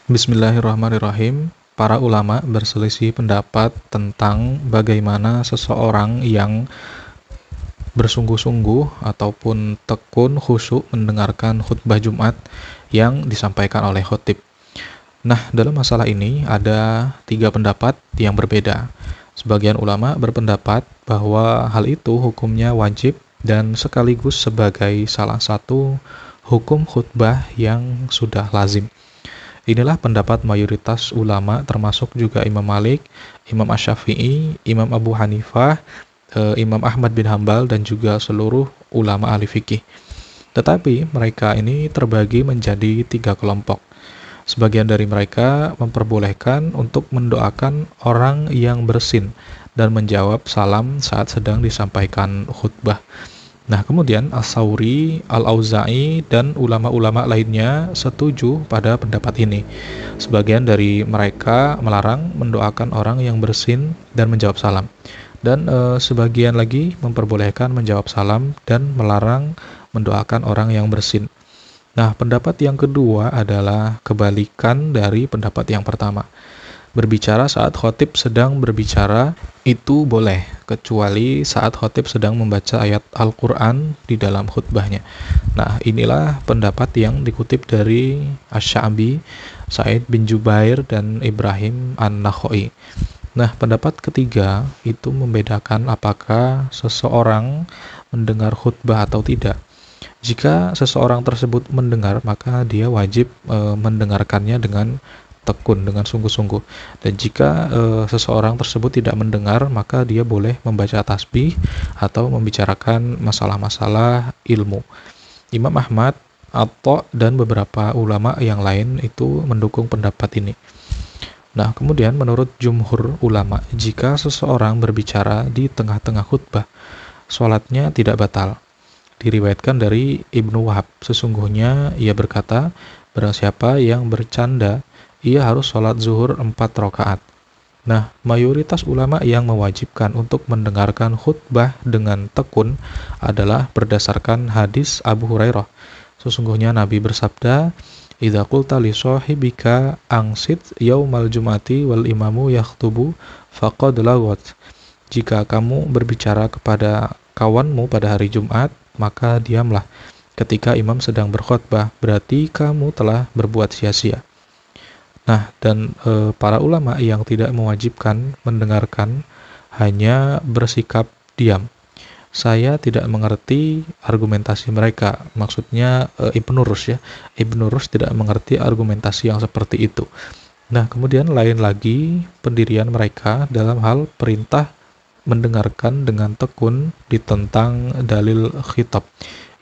Bismillahirrahmanirrahim. Para ulama berselisih pendapat tentang bagaimana seseorang yang bersungguh-sungguh ataupun tekun khusyuk mendengarkan khutbah Jumat yang disampaikan oleh khotib. Nah, dalam masalah ini ada 3 pendapat yang berbeda. Sebagian ulama berpendapat bahwa hal itu hukumnya wajib dan sekaligus sebagai salah satu hukum khutbah yang sudah lazim. Inilah pendapat mayoritas ulama termasuk juga Imam Malik, Imam Asy-Syafi'i, Imam Abu Hanifah, Imam Ahmad bin Hambal dan juga seluruh ulama ahli fikih. Tetapi mereka ini terbagi menjadi 3 kelompok. Sebagian dari mereka memperbolehkan untuk mendoakan orang yang bersin dan menjawab salam saat sedang disampaikan khutbah. Nah, kemudian As-Sauri, Al-Auza'i, dan ulama-ulama lainnya setuju pada pendapat ini. Sebagian dari mereka melarang mendoakan orang yang bersin dan menjawab salam. Dan sebagian lagi memperbolehkan menjawab salam dan melarang mendoakan orang yang bersin. Nah, pendapat yang kedua adalah kebalikan dari pendapat yang pertama. Berbicara saat khotib sedang berbicara itu boleh, kecuali saat khotib sedang membaca ayat Al-Quran di dalam khutbahnya. Nah, inilah pendapat yang dikutip dari Asy-Sya'bi, Sa'id bin Jubair, dan Ibrahim An-Nakhai. Nah, pendapat ketiga itu membedakan apakah seseorang mendengar khutbah atau tidak. Jika seseorang tersebut mendengar, maka dia wajib mendengarkannya dengan tekun, dengan sungguh-sungguh. Dan jika seseorang tersebut tidak mendengar, maka dia boleh membaca tasbih atau membicarakan masalah-masalah ilmu. Imam Ahmad, Atha, dan beberapa ulama yang lain itu mendukung pendapat ini. Nah, kemudian menurut jumhur ulama, jika seseorang berbicara di tengah-tengah khutbah, sholatnya tidak batal. Diriwayatkan dari Ibnu Wahab, sesungguhnya ia berkata, barang siapa yang bercanda, ia harus sholat zuhur 4 rakaat. Nah, mayoritas ulama yang mewajibkan untuk mendengarkan khutbah dengan tekun adalah berdasarkan hadis Abu Hurairah. Sesungguhnya Nabi bersabda, "Idza qulta li shahibika angsit yaumal jum'ati wal imamu yakhtubu faqad lawat." Jika kamu berbicara kepada kawanmu pada hari Jumat, maka diamlah ketika imam sedang berkhutbah, berarti kamu telah berbuat sia-sia. Nah, dan para ulama yang tidak mewajibkan mendengarkan hanya bersikap diam. Saya tidak mengerti argumentasi mereka. Maksudnya Ibnu Rus ya. Ibnu Rus tidak mengerti argumentasi yang seperti itu. Nah, kemudian lain lagi pendirian mereka dalam hal perintah mendengarkan dengan tekun ditentang dalil khitab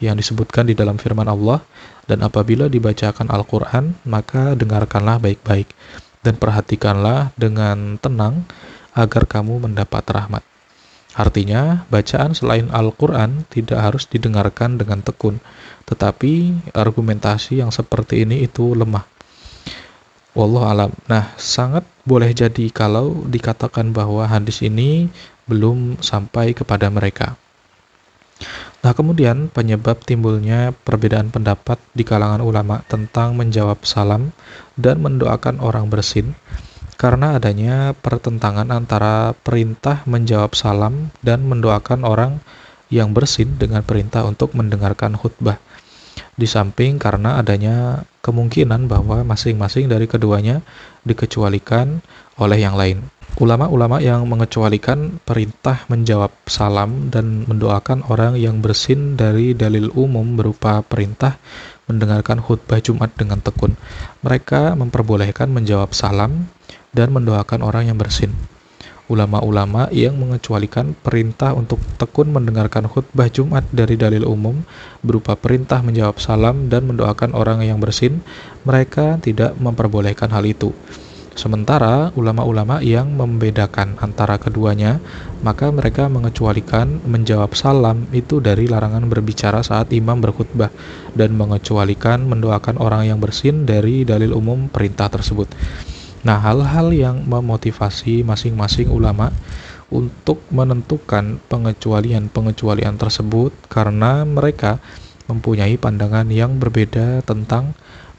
yang disebutkan di dalam firman Allah, dan apabila dibacakan Al-Quran, maka dengarkanlah baik-baik dan perhatikanlah dengan tenang agar kamu mendapat rahmat. Artinya, bacaan selain Al-Quran tidak harus didengarkan dengan tekun, tetapi argumentasi yang seperti ini itu lemah. Wallahu alam. Nah, sangat boleh jadi kalau dikatakan bahwa hadis ini belum sampai kepada mereka. Nah, kemudian penyebab timbulnya perbedaan pendapat di kalangan ulama tentang menjawab salam dan mendoakan orang bersin karena adanya pertentangan antara perintah menjawab salam dan mendoakan orang yang bersin dengan perintah untuk mendengarkan khutbah. Di samping karena adanya kemungkinan bahwa masing-masing dari keduanya dikecualikan oleh yang lain. Ulama-ulama yang mengecualikan perintah menjawab salam dan mendoakan orang yang bersin dari dalil umum berupa perintah mendengarkan khutbah Jumat dengan tekun. Mereka memperbolehkan menjawab salam dan mendoakan orang yang bersin. Ulama-ulama yang mengecualikan perintah untuk tekun mendengarkan khutbah Jumat dari dalil umum berupa perintah menjawab salam dan mendoakan orang yang bersin, mereka tidak memperbolehkan hal itu. Sementara ulama-ulama yang membedakan antara keduanya, maka mereka mengecualikan menjawab salam itu dari larangan berbicara saat imam berkhutbah dan mengecualikan mendoakan orang yang bersin dari dalil umum perintah tersebut. Nah, hal-hal yang memotivasi masing-masing ulama untuk menentukan pengecualian-pengecualian tersebut karena mereka mempunyai pandangan yang berbeda tentang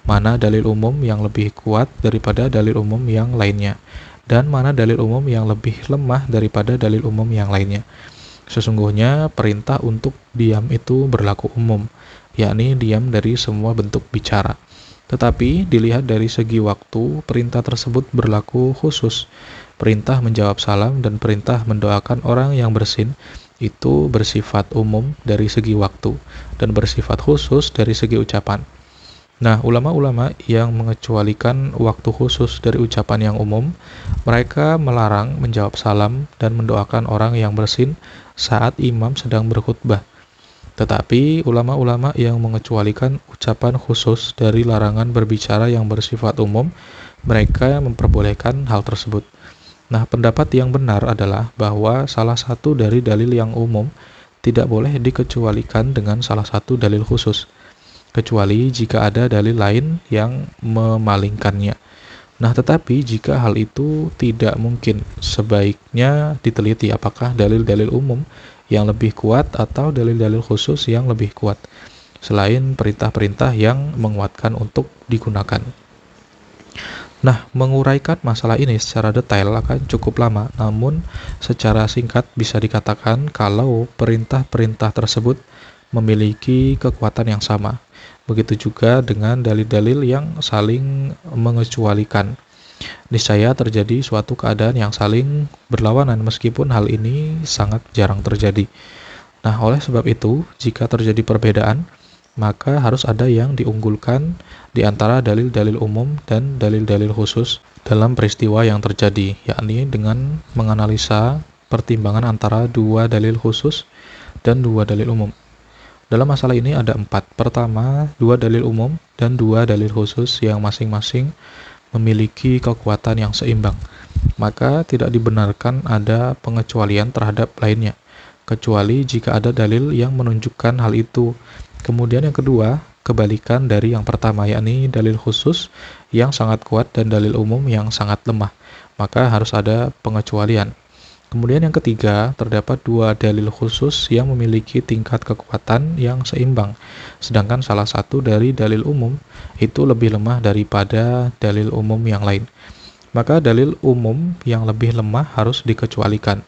mana dalil umum yang lebih kuat daripada dalil umum yang lainnya, dan mana dalil umum yang lebih lemah daripada dalil umum yang lainnya. Sesungguhnya perintah untuk diam itu berlaku umum, yakni diam dari semua bentuk bicara. Tetapi dilihat dari segi waktu, perintah tersebut berlaku khusus. Perintah menjawab salam dan perintah mendoakan orang yang bersin itu bersifat umum dari segi waktu dan bersifat khusus dari segi ucapan. Nah, ulama-ulama yang mengecualikan waktu khusus dari ucapan yang umum, mereka melarang menjawab salam dan mendoakan orang yang bersin saat imam sedang berkhutbah. Tetapi ulama-ulama yang mengecualikan ucapan khusus dari larangan berbicara yang bersifat umum, mereka memperbolehkan hal tersebut. Nah, pendapat yang benar adalah bahwa salah satu dari dalil yang umum tidak boleh dikecualikan dengan salah satu dalil khusus, kecuali jika ada dalil lain yang memalingkannya. Nah, tetapi jika hal itu tidak mungkin, sebaiknya diteliti apakah dalil-dalil umum yang lebih kuat atau dalil-dalil khusus yang lebih kuat, selain perintah-perintah yang menguatkan untuk digunakan. Nah, menguraikan masalah ini secara detail akan cukup lama, namun secara singkat bisa dikatakan kalau perintah-perintah tersebut memiliki kekuatan yang sama. Begitu juga dengan dalil-dalil yang saling mengecualikan. Niscaya terjadi suatu keadaan yang saling berlawanan meskipun hal ini sangat jarang terjadi. Nah, oleh sebab itu, jika terjadi perbedaan, maka harus ada yang diunggulkan di antara dalil-dalil umum dan dalil-dalil khusus dalam peristiwa yang terjadi, yakni dengan menganalisa pertimbangan antara dua dalil khusus dan dua dalil umum. Dalam masalah ini ada 4. Pertama, dua dalil umum dan dua dalil khusus yang masing-masing memiliki kekuatan yang seimbang. Maka tidak dibenarkan ada pengecualian terhadap lainnya, kecuali jika ada dalil yang menunjukkan hal itu. Kemudian yang kedua, kebalikan dari yang pertama, yakni dalil khusus yang sangat kuat dan dalil umum yang sangat lemah. Maka harus ada pengecualian. Kemudian yang ketiga, terdapat dua dalil khusus yang memiliki tingkat kekuatan yang seimbang, sedangkan salah satu dari dalil umum itu lebih lemah daripada dalil umum yang lain. Maka dalil umum yang lebih lemah harus dikecualikan.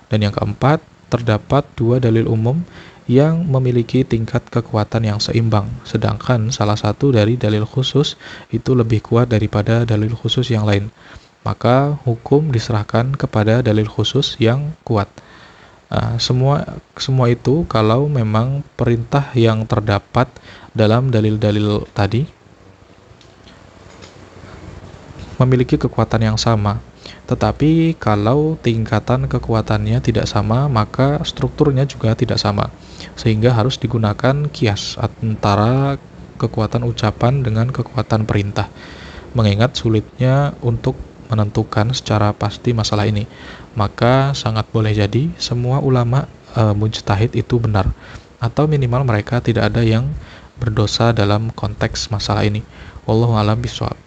Dan yang keempat, terdapat dua dalil umum yang memiliki tingkat kekuatan yang seimbang, sedangkan salah satu dari dalil khusus itu lebih kuat daripada dalil khusus yang lain. Maka hukum diserahkan kepada dalil khusus yang kuat. Semua itu kalau memang perintah yang terdapat dalam dalil-dalil tadi memiliki kekuatan yang sama. Tetapi kalau tingkatan kekuatannya tidak sama, maka strukturnya juga tidak sama. Sehingga harus digunakan kias antara kekuatan ucapan dengan kekuatan perintah. Mengingat sulitnya untuk menentukan secara pasti masalah ini, maka sangat boleh jadi semua ulama mujtahid itu benar, atau minimal mereka tidak ada yang berdosa dalam konteks masalah ini. Wallahu a'lam bishawab.